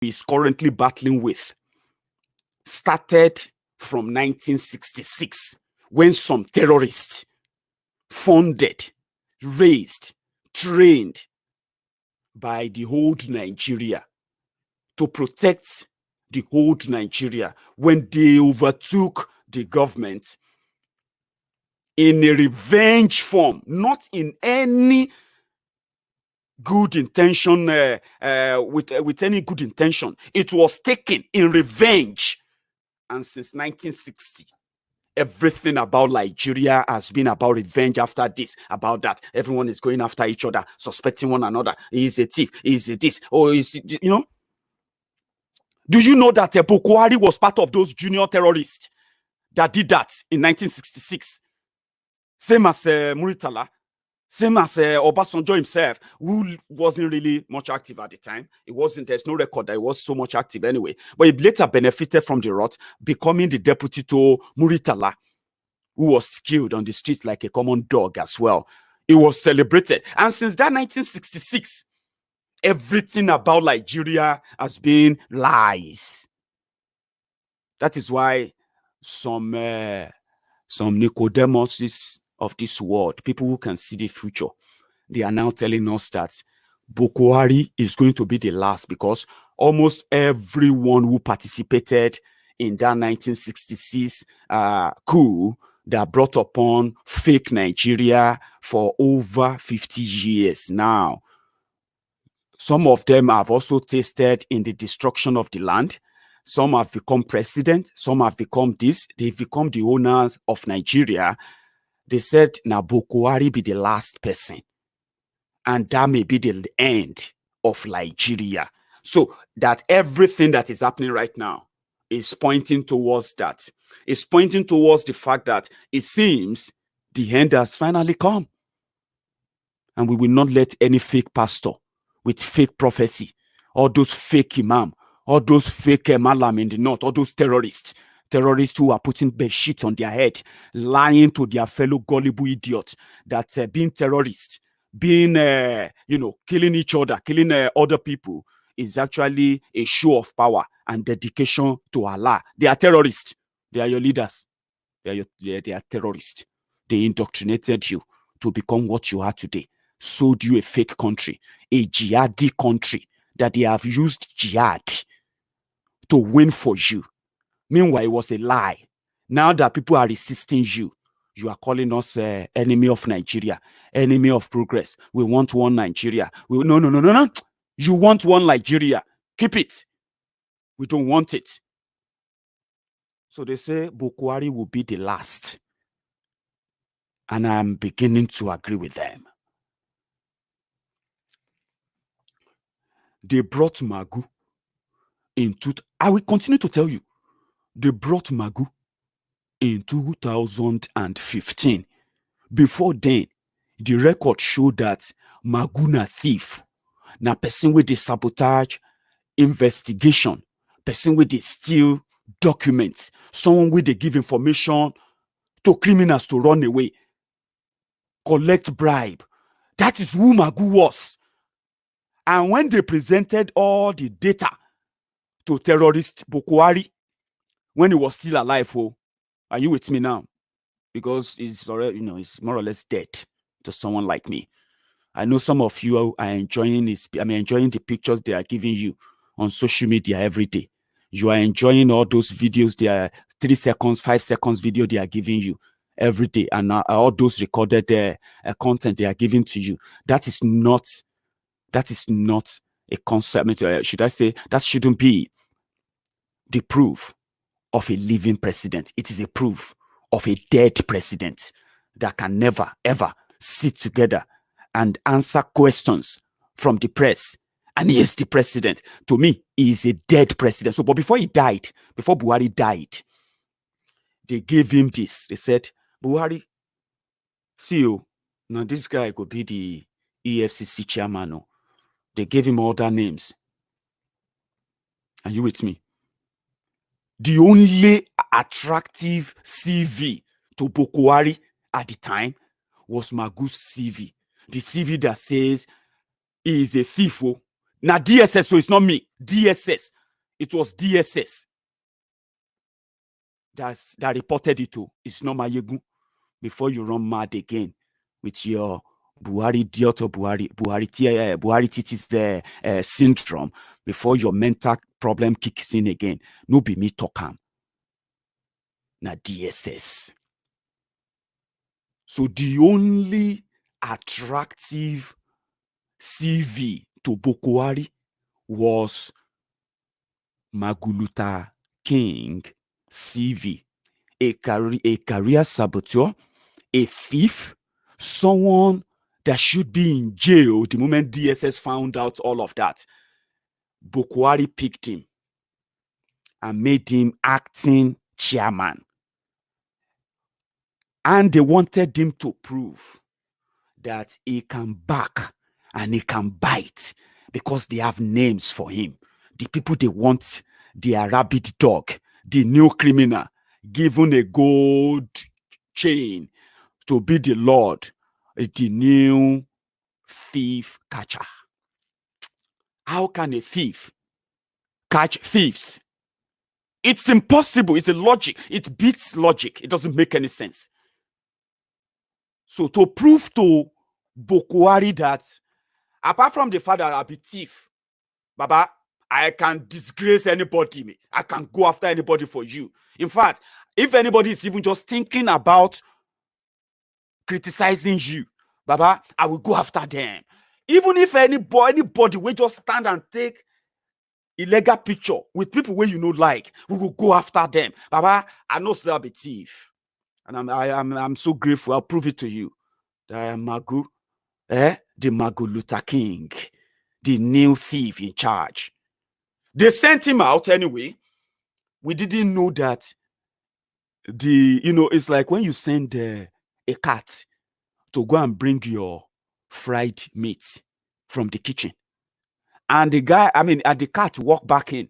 is currently battling with started from 1966, when some terrorists funded, raised, trained by the old Nigeria to protect the old Nigeria when they overtook the government in a revenge form, not in any good intention, with any good intention. It was taken in revenge. And since 1960, everything about Nigeria has been about revenge. After this, about that, everyone is going after each other, suspecting one another. He is a thief. He is a this. Oh, is it, you know? Do you know that Boko Haram was part of those junior terrorists that did that in 1966? Same as Muritala, same as Obasanjo himself, who wasn't really much active at the time. It wasn't, there's no record that he was so much active anyway. But he later benefited from the rot, becoming the deputy to Muritala, who was killed on the streets like a common dog as well. It was celebrated. And since that 1966, everything about Nigeria has been lies. That is why some Nicodemuses of this world, people who can see the future, they are now telling us that Boko Haram is going to be the last, because almost everyone who participated in that 1966 coup that brought upon fake Nigeria for over 50 years now, some of them have also tasted in the destruction of the land. Some have become president. Some have become this. They've become the owners of Nigeria. They said, now Boko Haram be the last person. And that may be the end of Nigeria. So that everything that is happening right now is pointing towards that. It's pointing towards the fact that it seems the end has finally come. And we will not let any fake pastor with fake prophecy, all those fake imam, all those fake malam in the north, all those terrorists who are putting bed sheets on their head, lying to their fellow gullible idiots that being terrorists, being, killing each other, killing other people is actually a show of power and dedication to Allah. They are terrorists. They are your leaders. They are terrorists. They indoctrinated you to become what you are today. Sold you a fake country, a jihadi country that they have used jihad to win for you. Meanwhile, it was a lie. Now that people are resisting you, you are calling us enemy of Nigeria, enemy of progress. We want one Nigeria. No. You want one Nigeria. Keep it. We don't want it. So they say Boko Haram will be the last. And I'm beginning to agree with them. They brought Magu into, I will continue to tell you, they brought Magu in 2015. Before then, the record showed that Magu na thief, na person with the sabotage investigation, person with the steal documents, someone with the give information to criminals to run away, collect bribe. That is who Magu was. And when they presented all the data to terrorist Boko Haram, when he was still alive, are you with me now? Because it's already, it's more or less dead to someone like me. I know some of you are enjoying enjoying the pictures they are giving you on social media every day. You are enjoying all those videos, they are 3 seconds, 5 seconds video they are giving you every day, and all those recorded content they are giving to you. That is not a concept. Should I say that shouldn't be the proof of a living president. It is a proof of a dead president that can never, ever sit together and answer questions from the press. And he is the president. To me, he is a dead president. So, but before he died, before Buhari died, they gave him this. They said, Buhari, see you. Now this guy could be the EFCC chairman. No. They gave him other names. Are you with me? The only attractive CV to Boko Haram at the time was Magu's CV. The CV that says he is a thief, Now DSS, so it's not me. DSS. It was DSS that reported it to. It's not Maiyegun. Before you run mad again with your Buhari idiot or Buhari titis syndrome, before your mental problem kicks in again, no be me talk am. Na DSS. So the only attractive CV to Buhari was Maguluta King CV, a career saboteur, a thief, someone that should be in jail the moment DSS found out all of that. Buhari picked him and made him acting chairman. And they wanted him to prove that he can back and he can bite because they have names for him. The people they want, their rabid dog, the new criminal, given a gold chain to be the Lord, the new thief catcher. How can a thief catch thieves? It's impossible. It's a logic. It beats logic. It doesn't make any sense. So to prove to Buhari that apart from the fact that I'll be thief, Baba, I can disgrace anybody. I can go after anybody for you. In fact, if anybody is even just thinking about criticizing you, Baba, I will go after them. Even if anybody will just stand and take illegal picture with people where you know like, we will go after them. Baba, I know I'll be thief. And I'm so grateful. I'll prove it to you. That I am Magu, the Maguluta King, the new thief in charge. They sent him out anyway. We didn't know that it's like when you send a cat to go and bring your fried meat from the kitchen. And the cat walk back in.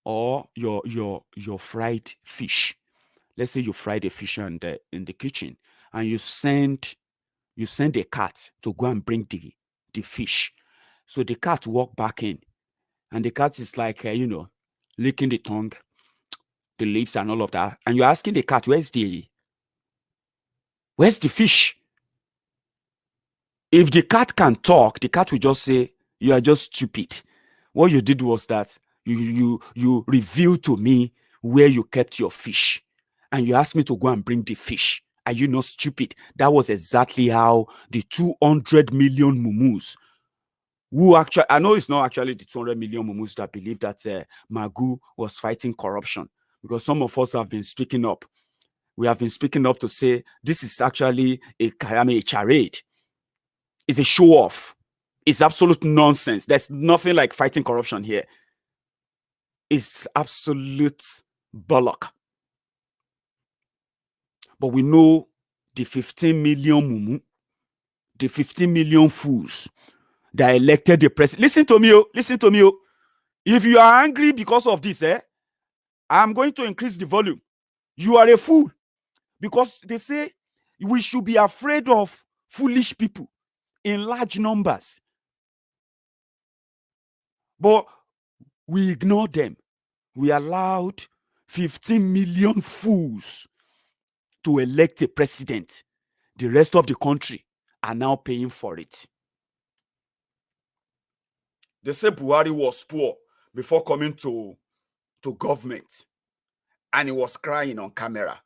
Or your fried fish. Let's say you fried a fish in the kitchen and you send a cat to go and bring the fish. So the cat walk back in and the cat is like, licking the tongue, the lips and all of that. And you're asking the cat, where's the fish? If the cat can talk, the cat will just say, you are just stupid. What you did was that you revealed to me where you kept your fish. And you asked me to go and bring the fish. Are you not stupid? That was exactly how the 200 million mumus, who actually, I know it's not actually the 200 million mumus that believe that Magu was fighting corruption, because some of us have been speaking up. We have been speaking up to say this is actually a charade. It's a show off. It's absolute nonsense. There's nothing like fighting corruption here. It's absolute bollock. But we know the 15 million mumu, the 15 million fools that elected the president. Listen to me, listen to me. If you are angry because of this, I'm going to increase the volume. You are a fool, because they say we should be afraid of foolish people in large numbers. But we ignore them. We allowed 15 million fools to elect a president. The rest of the country are now paying for it. They say Buhari was poor before coming to government, and he was crying on camera.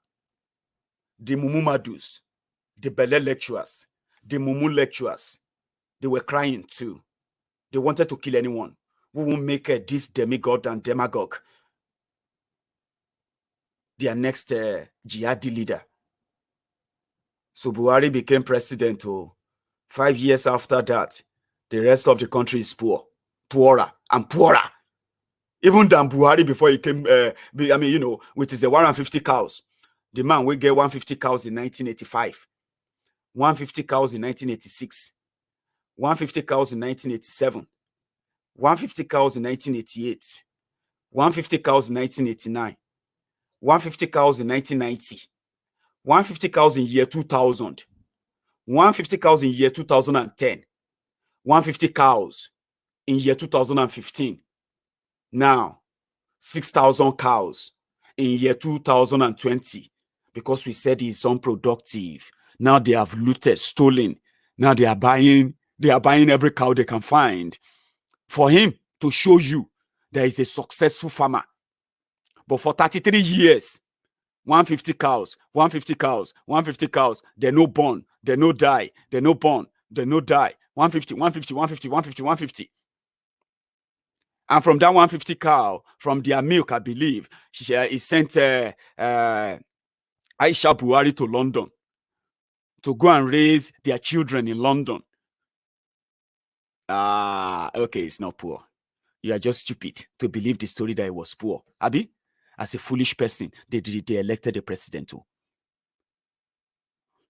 The Mumumadus, the Bele lecturers, the Mumu lecturers, they were crying too. They wanted to kill anyone who will make this demigod and demagogue their next jihadi leader. So Buhari became president. 5 years after that, the rest of the country is poorer and poorer. Even than Buhari before he came, with his 150 cows. The man will get 150 cows in 1985, 150 cows in 1986, 150 cows in 1987, 150 cows in 1988, 150 cows in 1989, 150 cows in 1990, 150 cows in year 2000, 150 cows in year 2010, 150 cows in year 2015. Now, 6,000 cows in year 2020 because we said it's unproductive. Now they have looted, stolen. Now they are buying every cow they can find for him to show you there is a successful farmer. But for 33 years, 150 cows, 150 cows, 150 cows, they no born, they no die, they no born, they no die. 150, 150, 150, 150, 150. And from that 150 cow, from their milk, I believe, he sent Aisha Buhari to London to go and raise their children in London. Okay, it's not poor. You are just stupid to believe the story that it was poor. Abi, as a foolish person, they elected a president too.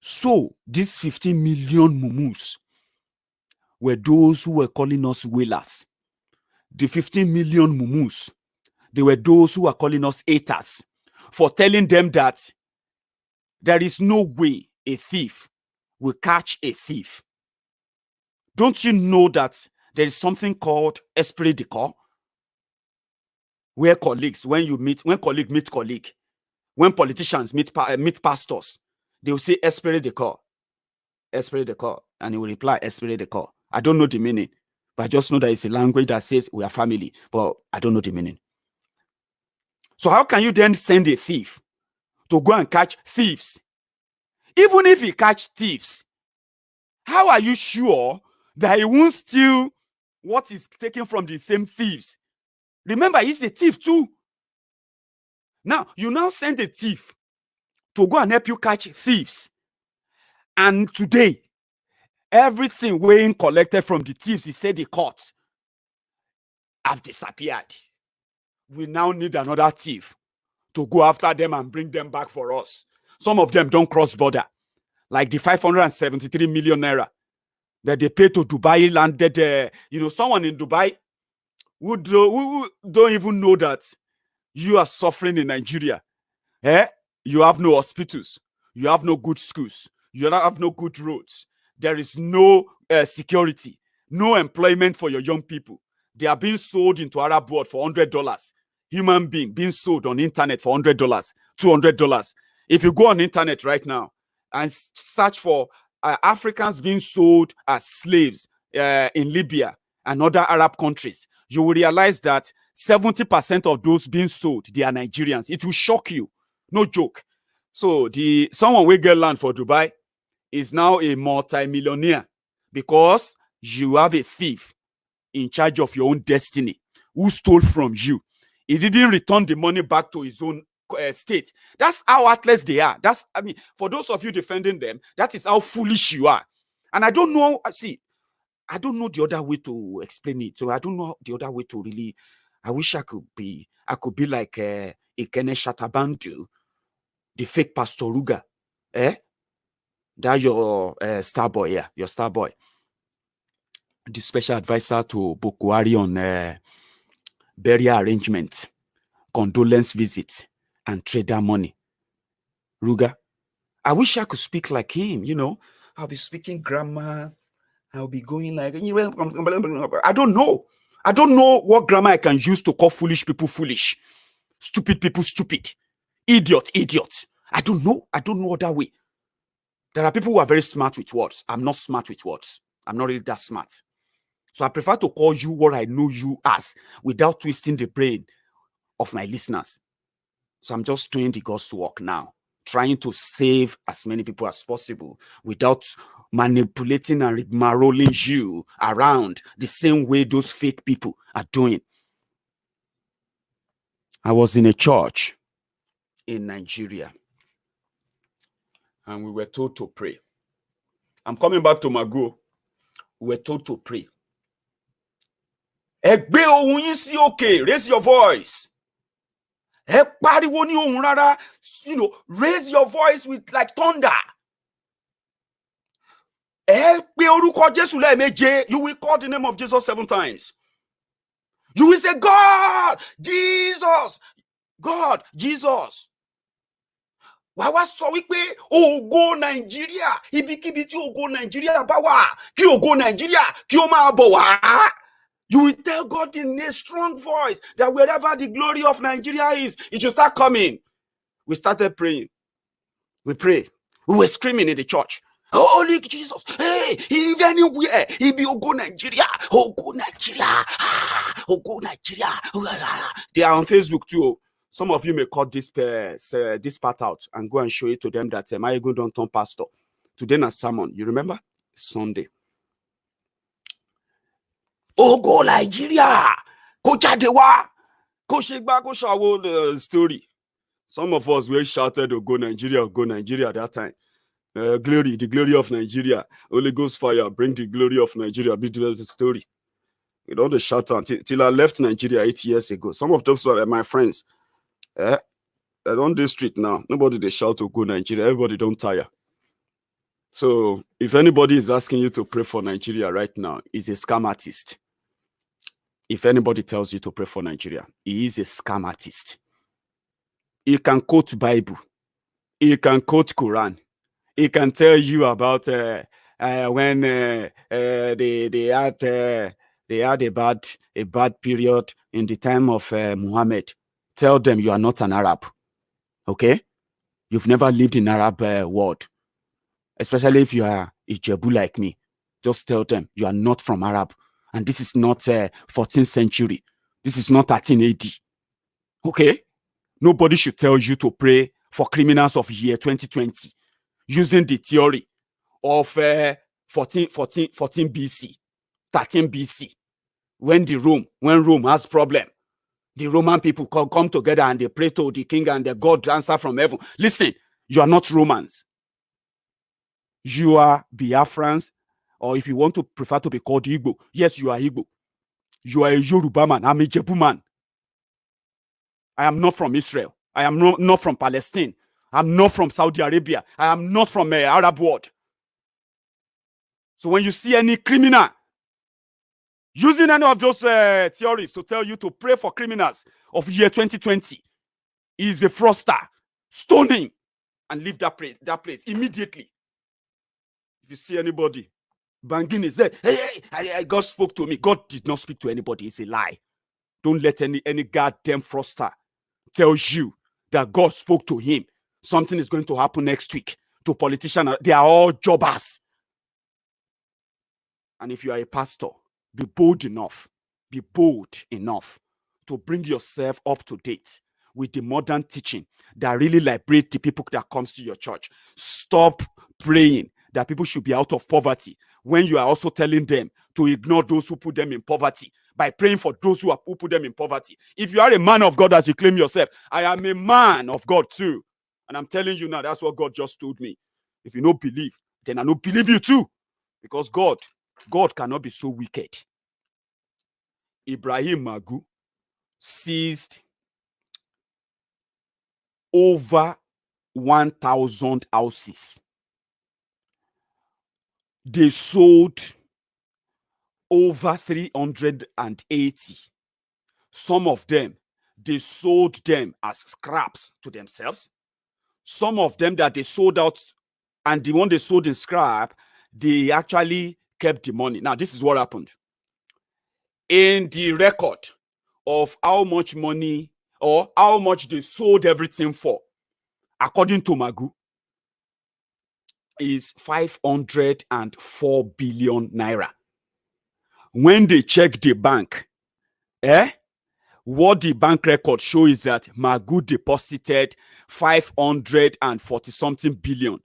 So these 15 million mumus were those who were calling us whalers. The 15 million mumus, they were those who were calling us haters for telling them that there is no way a thief will catch a thief. Don't you know that there is something called Esprit, where colleagues, when colleague meet colleague, when politicians meet pastors, they will say Esprit, and he will reply Esprit. I don't know the meaning, but I just know that it's a language that says we are family, but I don't know the meaning. So how can you then send a thief to go and catch thieves? Even if he catch thieves, how are you sure that he won't steal what is taken from the same thieves? Remember, he's a thief too. Now, you now send a thief to go and help you catch thieves. And today, everything being collected from the thieves, he said the court, have disappeared. We now need another thief to go after them and bring them back for us. Some of them don't cross border. Like the 573 million naira that they pay to Dubai landed, someone in Dubai who don't even know that you are suffering in Nigeria. You have no hospitals. You have no good schools. You have no good roads. There is no security, no employment for your young people. They are being sold into Arab world for $100. Human being being sold on internet for $100, $200. If you go on internet right now and search for Africans being sold as slaves in Libya and other Arab countries, you will realize that 70% of those being sold, they are Nigerians. It will shock you. No joke. So someone will get land for Dubai is now a multi-millionaire because you have a thief in charge of your own destiny who stole from you. He didn't return the money back to his own state. That's how heartless they are. For those of you defending them, that is how foolish you are. And I don't know, I don't know the other way to explain it. So I don't know the other way to really, I wish I could be like Ikene Shatabandu, the fake Pastor Ruga. That your star boy, yeah, your star boy. The special advisor to Buhari on burial arrangement, condolence visit, and trader money. Ruga. I wish I could speak like him, I'll be speaking grammar. I'll be going like, I don't know. I don't know what grammar I can use to call foolish people foolish. Stupid people stupid. Idiot. I don't know that way. There are people who are very smart with words. I'm not smart with words. I'm not really that smart. So I prefer to call you what I know you as without twisting the brain of my listeners. So I'm just doing the God's work now, trying to save as many people as possible without manipulating and rigmaroling you around the same way those fake people are doing. I was in a church in Nigeria and we were told to pray. I'm coming back to Mago. We were told to pray. Okay, raise your voice. Raise your voice with like thunder. You will call the name of Jesus 7 times. You will say, God, Jesus, God, Jesus. wàá wá sọ wípé ògo Nàìjíríà ibikíbi tí ògo Nàìjíríà bá wà kí ògo Nàìjíríà kí ó máa bọ̀ wá. You will tell God in a strong voice that wherever the glory of Nigeria is, it should start coming. We started praying. We pray. We were screaming in the church. Holy Jesus, hey, if anywhere, he be Ogo Nigeria, Ogo Nigeria, Ogo Nigeria. They are on Facebook too. Some of you may cut this part out and go and show it to them that Maiyegun don't turn pastor. Today na sermon. You remember? Sunday. Ogo Nigeria, ko jade wa, ko shegba, ko shawo story. Some of us we shouted Ogo Nigeria at that time. Glory, the glory of Nigeria. Holy Ghost fire, bring the glory of Nigeria. Be the story. You know the shout out till I left Nigeria 8 years ago. Some of those are my friends. On this street now, nobody they shout to go Nigeria. Everybody don't tire. So if anybody is asking you to pray for Nigeria right now, he's a scam artist. If anybody tells you to pray for Nigeria, he is a scam artist. He can quote Bible. He can quote Quran. He can tell you about when they had a bad period in the time of Muhammad. Tell them you are not an Arab. Okay? You've never lived in Arab world. Especially if you are Ijebu like me. Just tell them you are not from Arab. And this is not 14th century. This is not 13 AD. Okay? Nobody should tell you to pray for criminals of year 2020 using the theory of 14 BC, 13 BC. When Rome has problem, the Roman people come together and they pray to the king and the God answer from heaven. Listen, you are not Romans. You are Biafrans, or if you want to prefer to be called Igbo, yes, you are Igbo. You are a Yoruba man. I'm a Jebu man. I am not from Israel. I am not from Palestine. I'm not from Saudi Arabia. I am not from Arab world. So when you see any criminal using any of those theories to tell you to pray for criminals of year 2020, he is a fraudster. Stone him and leave that place immediately. If you see anybody banging his head, hey, God spoke to me. God did not speak to anybody. It's a lie. Don't let any goddamn fraudster tell you that God spoke to him. Something is going to happen next week to politicians. They are all jobbers. And if you are a pastor, be bold enough to bring yourself up to date with the modern teaching that really liberate the people that comes to your church. Stop praying that people should be out of poverty when you are also telling them to ignore those who put them in poverty by praying for those who put them in poverty. If you are a man of God as you claim yourself, I am a man of God too. And I'm telling you now, that's what God just told me. If you don't believe, then I don't believe you too. Because God cannot be so wicked. Ibrahim Magu seized over 1,000 houses. They sold over 380. Some of them, they sold them as scraps to themselves. Some of them that they sold out, and the one they sold in scrap, they actually kept the money. Now, this is what happened. In the record of how much money or how much they sold everything for, according to Magu, is 504 billion naira. When they check the bank, what the bank record shows is that Magu deposited 540 something billion.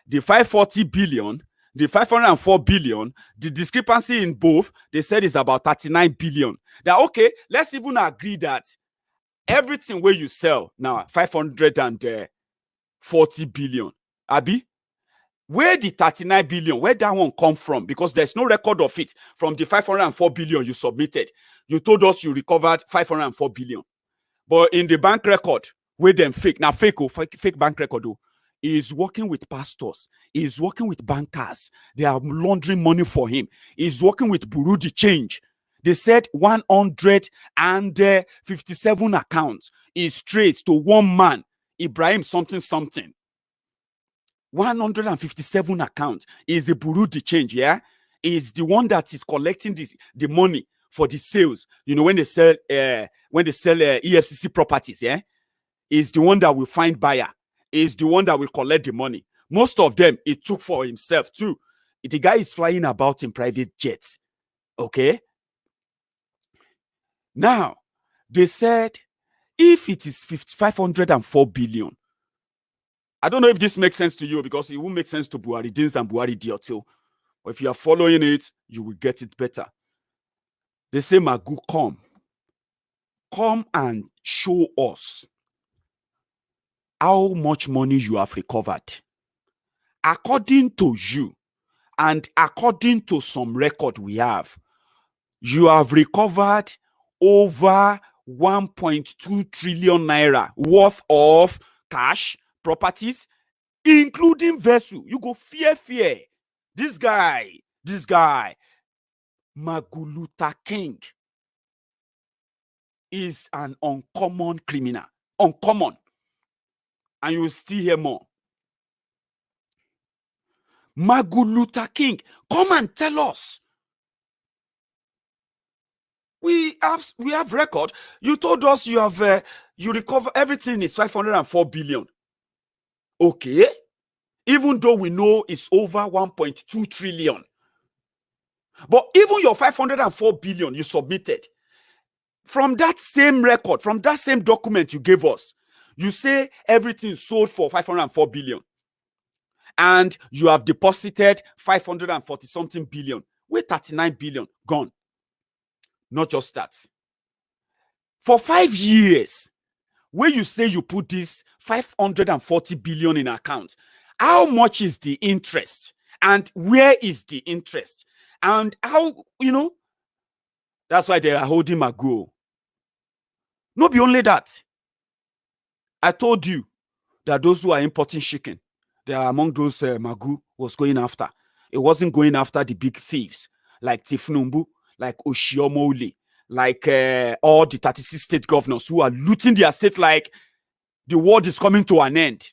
The 540 billion, the 504 billion, the discrepancy in both, they said is about 39 billion. That, okay, let's even agree that everything where you sell now, 540 billion, Abi, where the 39 billion, where that one come from? Because there's no record of it from the 504 billion you submitted. You told us you recovered 504 billion. But in the bank record, where them fake, now fake bank record, is working with pastors, is working with bankers. They are laundering money for him. He's working with Bureau de Change. They said 157 accounts is traced to one man, Ibrahim something. 157 account is a bureau de change, yeah? Is the one that is collecting the money for the sales. When they sell EFCC properties, yeah? Is the one that will find buyer, is the one that will collect the money. Most of them, it took for himself too. The guy is flying about in private jets. Okay? Now, they said, if it is 504 billion, I don't know if this makes sense to you, because it won't make sense to Buhari Dins and Buhari Diotil. But if you are following it, you will get it better. They say, Magu, come and show us how much money you have recovered. According to you, and according to some record we have, you have recovered over 1.2 trillion naira worth of cash, properties, including vessel. You go fear. This guy, Maguluta King, is an uncommon criminal. Uncommon. And you will still hear more. Maguluta King, come and tell us. We have record. You told us you have you recover everything is 504 billion. Okay. Even though we know it's over 1.2 trillion. But even your 504 billion you submitted, from that same record, from that same document you gave us, you say everything sold for 504 billion. And you have deposited 540 something billion. With 39 billion gone. Not just that. For 5 years, where you say you put this 540 billion in account, how much is the interest? And where is the interest? And how, that's why they are holding Magu. No, be only that. I told you that those who are importing chicken, they are among those Magu was going after. It wasn't going after the big thieves like Tifnumbu, like Oshiomole, like all the 36 state governors who are looting their state like the world is coming to an end.